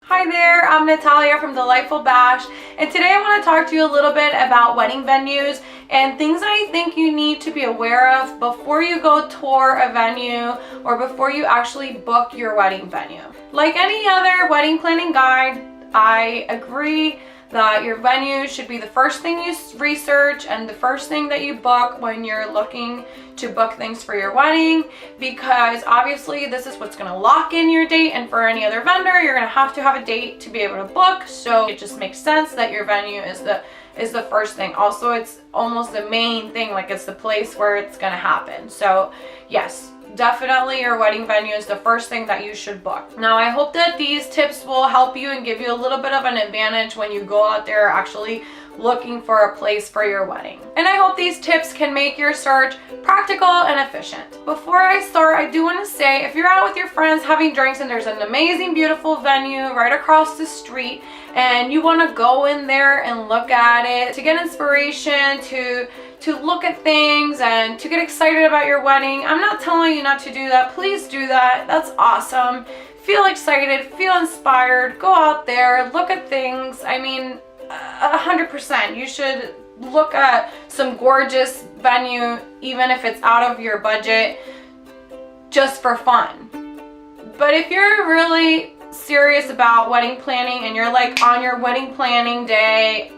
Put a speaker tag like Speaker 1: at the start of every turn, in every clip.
Speaker 1: Hi there, I'm Natalia from Delightful Bash, and today I want to talk to you a little bit about wedding venues and things that I think you need to be aware of before you go tour a venue or before you actually book your wedding venue. Like any other wedding planning guide, I agree that your venue should be the first thing you research and the first thing that you book when you're looking to book things for your wedding, because obviously this is what's going to lock in your date, and for any other vendor you're going to have a date to be able to book, so it just makes sense that your venue is the first thing. Also, it's almost the main thing, like it's the place where it's going to happen. So yes, definitely your wedding venue is the first thing that you should book. Now, I hope that these tips will help you and give you a little bit of an advantage when you go out there actually looking for a place for your wedding. And I hope these tips can make your search practical and efficient. Before I start, I do want to say, if you're out with your friends having drinks and there's an amazing, beautiful venue right across the street and you want to go in there and look at it to get inspiration, to look at things and to get excited about your wedding, I'm not telling you not to do that. Please do that. That's awesome. Feel excited, feel inspired, go out there, look at things. I mean, 100%. You should look at some gorgeous venue, even if it's out of your budget, just for fun. But if you're really serious about wedding planning and you're like on your wedding planning day,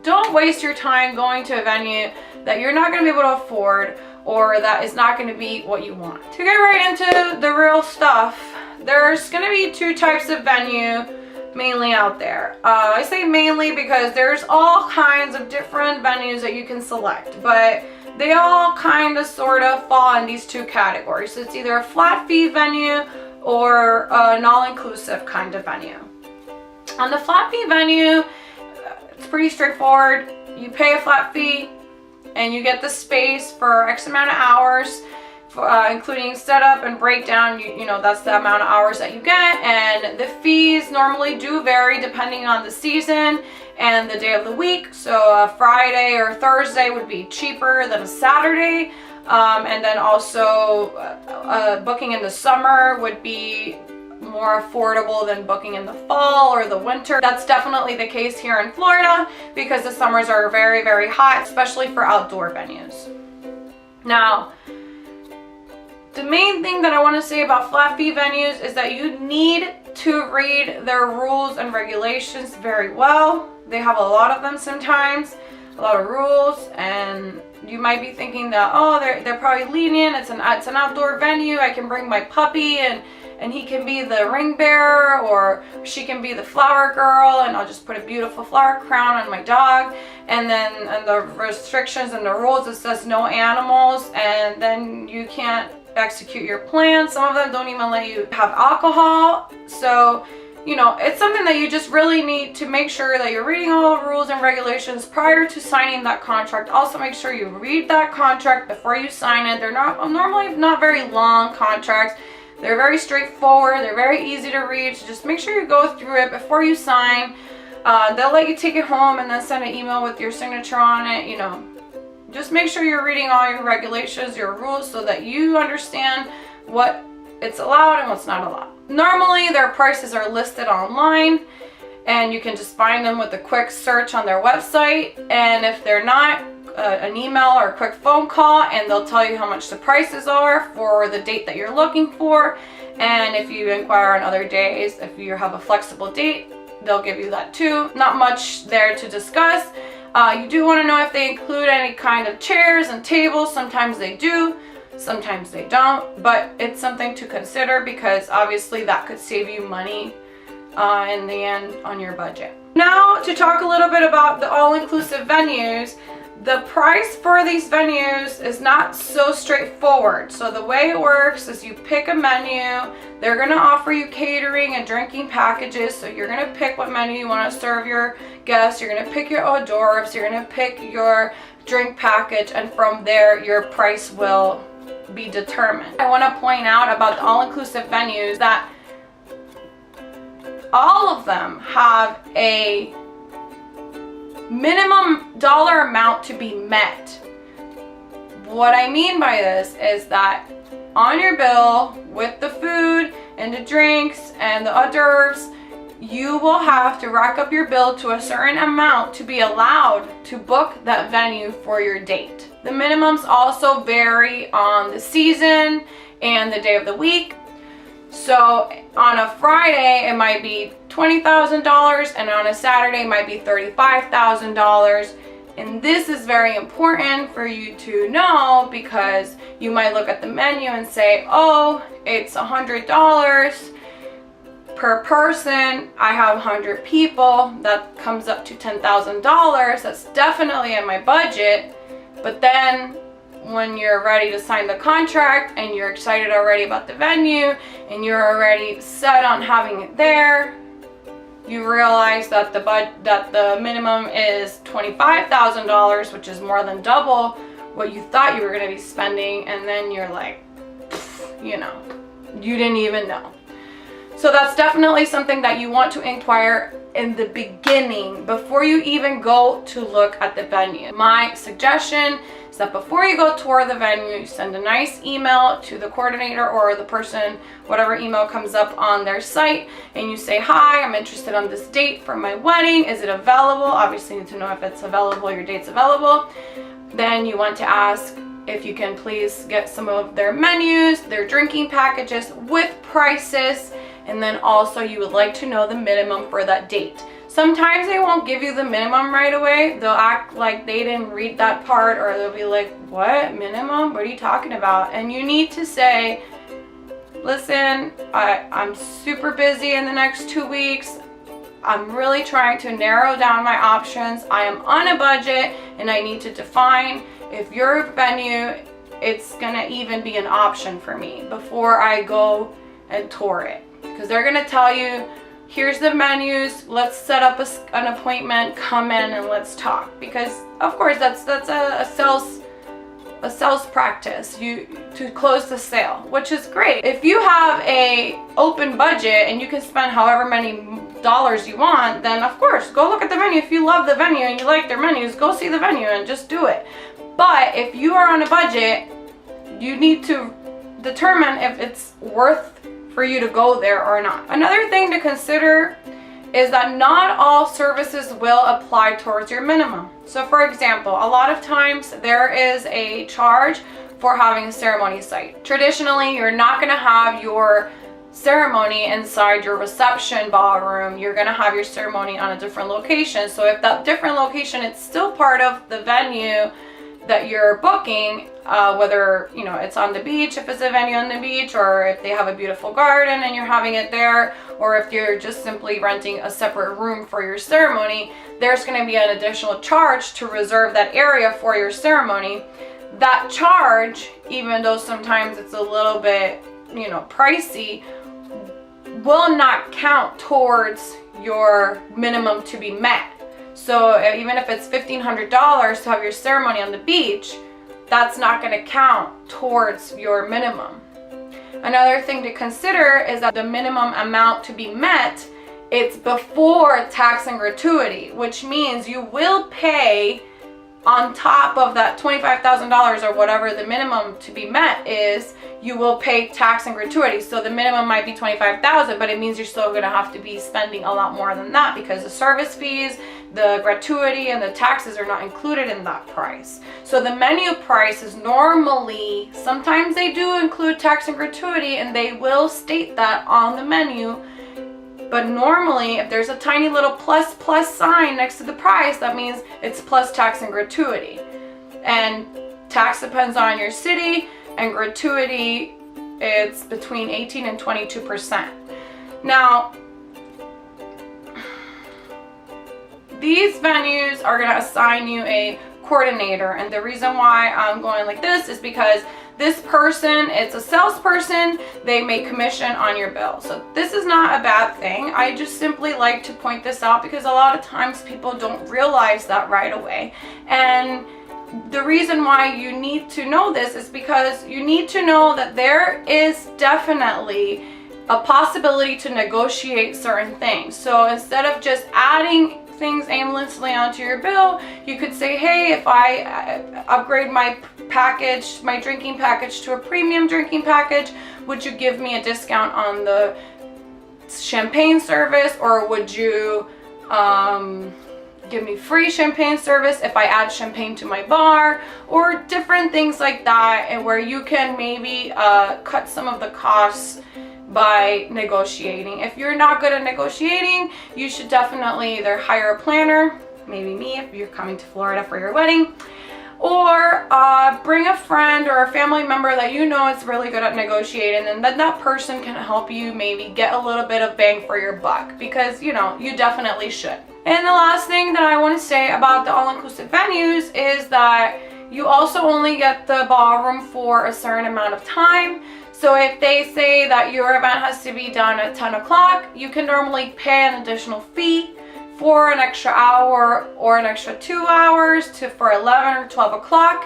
Speaker 1: don't waste your time going to a venue that you're not going to be able to afford or that is not going to be what you want. To get right into the real stuff, there's going to be two types of venue mainly out there. I say mainly because there's all kinds of different venues that you can select, but they all kind of sort of fall in these two categories. So it's either a flat fee venue or an all-inclusive kind of venue. On the flat fee venue, it's pretty straightforward. You pay a flat fee and you get the space for X amount of hours, including setup and breakdown. You know, that's the amount of hours that you get, and the fees normally do vary depending on the season and the day of the week. So a Friday or Thursday would be cheaper than a Saturday, and then also booking in the summer would be more affordable than booking in the fall or the winter. That's definitely the case here in Florida because the summers are very, very hot, especially for outdoor venues. Now, the main thing that I want to say about flat fee venues is that you need to read their rules and regulations very well. They have a lot of them sometimes, a lot of rules, and you might be thinking that, oh, they're probably lenient. It's an outdoor venue. I can bring my puppy and he can be the ring bearer or she can be the flower girl, and I'll just put a beautiful flower crown on my dog. And then the restrictions and the rules, it says no animals, and then you can't execute your plan. Some of them don't even let you have alcohol. So, you know, it's something that you just really need to make sure that you're reading all the rules and regulations prior to signing that contract. Also, make sure you read that contract before you sign it. They're normally not very long contracts. They're very straightforward. They're very easy to read. So just make sure you go through it before you sign. They'll let you take it home and then send an email with your signature on it. You know, just make sure you're reading all your regulations, your rules, so that you understand what it's allowed and what's not allowed. Normally, their prices are listed online, and you can just find them with a quick search on their website. And if they're not, an email or a quick phone call, and they'll tell you how much the prices are for the date that you're looking for. And if you inquire on other days, if you have a flexible date, they'll give you that too. Not much there to discuss. You do want to know if they include any kind of chairs and tables. Sometimes they do, sometimes they don't, but it's something to consider because obviously that could save you money in the end on your budget. Now, to talk a little bit about the all-inclusive venues, the price for these venues is not so straightforward. So the way it works is you pick a menu. They're going to offer you catering and drinking packages. So you're going to pick what menu you want to serve your guests. You're going to pick your hors d'oeuvres. You're going to pick your drink package. And from there, your price will be determined. I want to point out about the all-inclusive venues that all of them have a minimum dollar amount to be met. What I mean by this is that on your bill with the food and the drinks and the hors d'oeuvres, you will have to rack up your bill to a certain amount to be allowed to book that venue for your date. The minimums also vary on the season and the day of the week. So on a Friday, it might be $20,000, and on a Saturday, it might be $35,000. And this is very important for you to know, because you might look at the menu and say, oh, it's $100 per person. I have 100 people. That comes up to $10,000. That's definitely in my budget. But then when you're ready to sign the contract and you're excited already about the venue and you're already set on having it there, you realize that the minimum is $25,000, which is more than double what you thought you were going to be spending, and then you're like, you know, you didn't even know. So that's definitely something that you want to inquire in the beginning before you even go to look at the venue. My suggestion is that before you go tour the venue, you send a nice email to the coordinator or the person, whatever email comes up on their site, and you say, hi, I'm interested on this date for my wedding. Is it available? Obviously you need to know if it's available, your date's available. Then you want to ask if you can please get some of their menus, their drinking packages with prices, and then also you would like to know the minimum for that date. Sometimes they won't give you the minimum right away. They'll act like they didn't read that part, or they'll be like, what, minimum? What are you talking about? And you need to say, listen, I'm super busy in the next 2 weeks. I'm really trying to narrow down my options. I am on a budget, and I need to define if your venue, it's gonna even be an option for me before I go and tour it. Because they're gonna tell you, here's the menus, let's set up an appointment, come in and let's talk. Because of course that's a sales practice, to close the sale, which is great. If you have a open budget and you can spend however many dollars you want, then of course go look at the venue. If you love the venue and you like their menus, go see the venue and just do it. But if you are on a budget, you need to determine if it's worth for you to go there or not. Another thing to consider is that not all services will apply towards your minimum. So for example, a lot of times there is a charge for having a ceremony site. Traditionally, you're not gonna have your ceremony inside your reception ballroom. You're gonna have your ceremony on a different location. So if that different location, it's still part of the venue that you're booking, whether it's on the beach, if it's a venue on the beach, or if they have a beautiful garden and you're having it there, or if you're just simply renting a separate room for your ceremony, there's going to be an additional charge to reserve that area for your ceremony. That charge, even though sometimes it's a little bit pricey, will not count towards your minimum to be met. So even if it's $1,500 to have your ceremony on the beach, that's not going to count towards your minimum. Another thing to consider is that the minimum amount to be met, it's before tax and gratuity, which means you will pay on top of that $25,000 or whatever the minimum to be met is. You will pay tax and gratuity. So the minimum might be $25,000, but it means you're still going to have to be spending a lot more than that, because the service fees, the gratuity, and the taxes are not included in that price. So the menu price is normally, sometimes they do include tax and gratuity, and they will state that on the menu. But normally, if there's a tiny little plus sign next to the price, that means it's plus tax and gratuity. And tax depends on your city, and gratuity, it's between 18 and 22%. Now, these venues are going to assign you a coordinator, and the reason why I'm going like this is because this person, it's a salesperson, they make commission on your bill. So this is not a bad thing. I just simply like to point this out because a lot of times people don't realize that right away. And the reason why you need to know this is because you need to know that there is definitely a possibility to negotiate certain things. So instead of just adding things aimlessly onto your bill, you could say, hey, if I upgrade my package, my drinking package, to a premium drinking package, would you give me a discount on the champagne service, or would you give me free champagne service if I add champagne to my bar, or different things like that, and where you can maybe cut some of the costs by negotiating. If you're not good at negotiating, you should definitely either hire a planner, maybe me if you're coming to Florida for your wedding, or bring a friend or a family member that you know is really good at negotiating, and then that person can help you maybe get a little bit of bang for your buck, because you know, you definitely should. And the last thing that I want to say about the all-inclusive venues is that you also only get the ballroom for a certain amount of time. So if they say that your event has to be done at 10 o'clock, you can normally pay an additional fee for an extra hour or an extra 2 hours for 11 or 12 o'clock.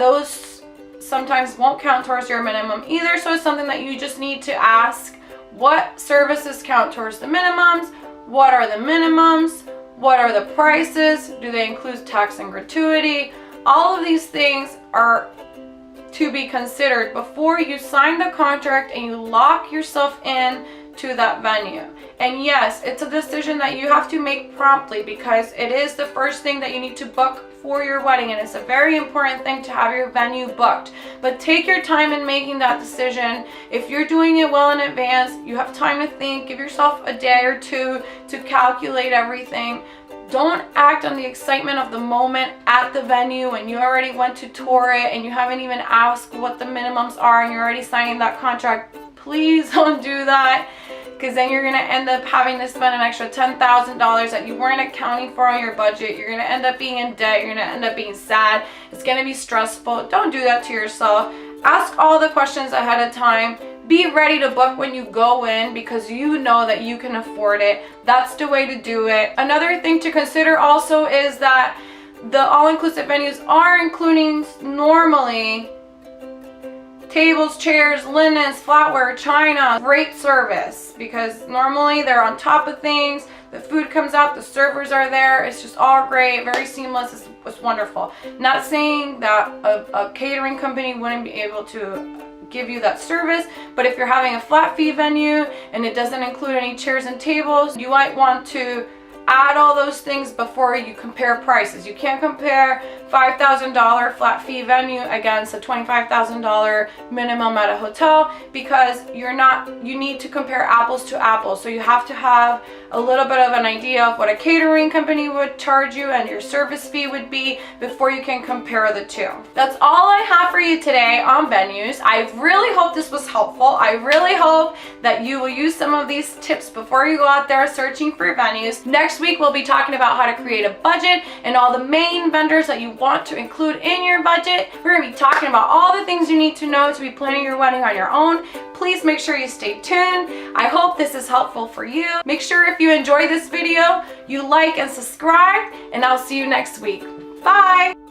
Speaker 1: Those sometimes won't count towards your minimum either. So it's something that you just need to ask, what services count towards the minimums? What are the minimums? What are the prices? Do they include tax and gratuity? All of these things are to be considered before you sign the contract and you lock yourself in to that venue. And yes, it's a decision that you have to make promptly, because it is the first thing that you need to book for your wedding, and it's a very important thing to have your venue booked. But take your time in making that decision. If you're doing it well in advance, you have time to think, give yourself a day or two to calculate everything. Don't act on the excitement of the moment at the venue when you already went to tour it and you haven't even asked what the minimums are and you're already signing that contract. Please don't do that, because then you're going to end up having to spend an extra $10,000 that you weren't accounting for on your budget. You're going to end up being in debt. You're going to end up being sad. It's going to be stressful. Don't do that to yourself. Ask all the questions ahead of time. Be ready to book when you go in, because you know that you can afford it. That's the way to do it. Another thing to consider also is that the all-inclusive venues are including normally tables, chairs, linens, flatware, china. Great service, because normally they're on top of things. The food comes out, the servers are there. It's just all great, very seamless. It's wonderful. Not saying that a catering company wouldn't be able to give you that service, but if you're having a flat fee venue and it doesn't include any chairs and tables, you might want to add all those things before you compare prices. You can't compare $5,000 flat fee venue against a $25,000 minimum at a hotel, because you need to compare apples to apples. So you have to have a little bit of an idea of what a catering company would charge you and your service fee would be before you can compare the two. That's all I have for you today on venues. I really hope this was helpful. I really hope that you will use some of these tips before you go out there searching for venues. Next week, we'll be talking about how to create a budget and all the main vendors that you want to include in your budget. We're going to be talking about all the things you need to know to be planning your wedding on your own. Please make sure you stay tuned. I hope this is helpful for you. Make sure if you enjoy this video, you like and subscribe, and I'll see you next week. Bye!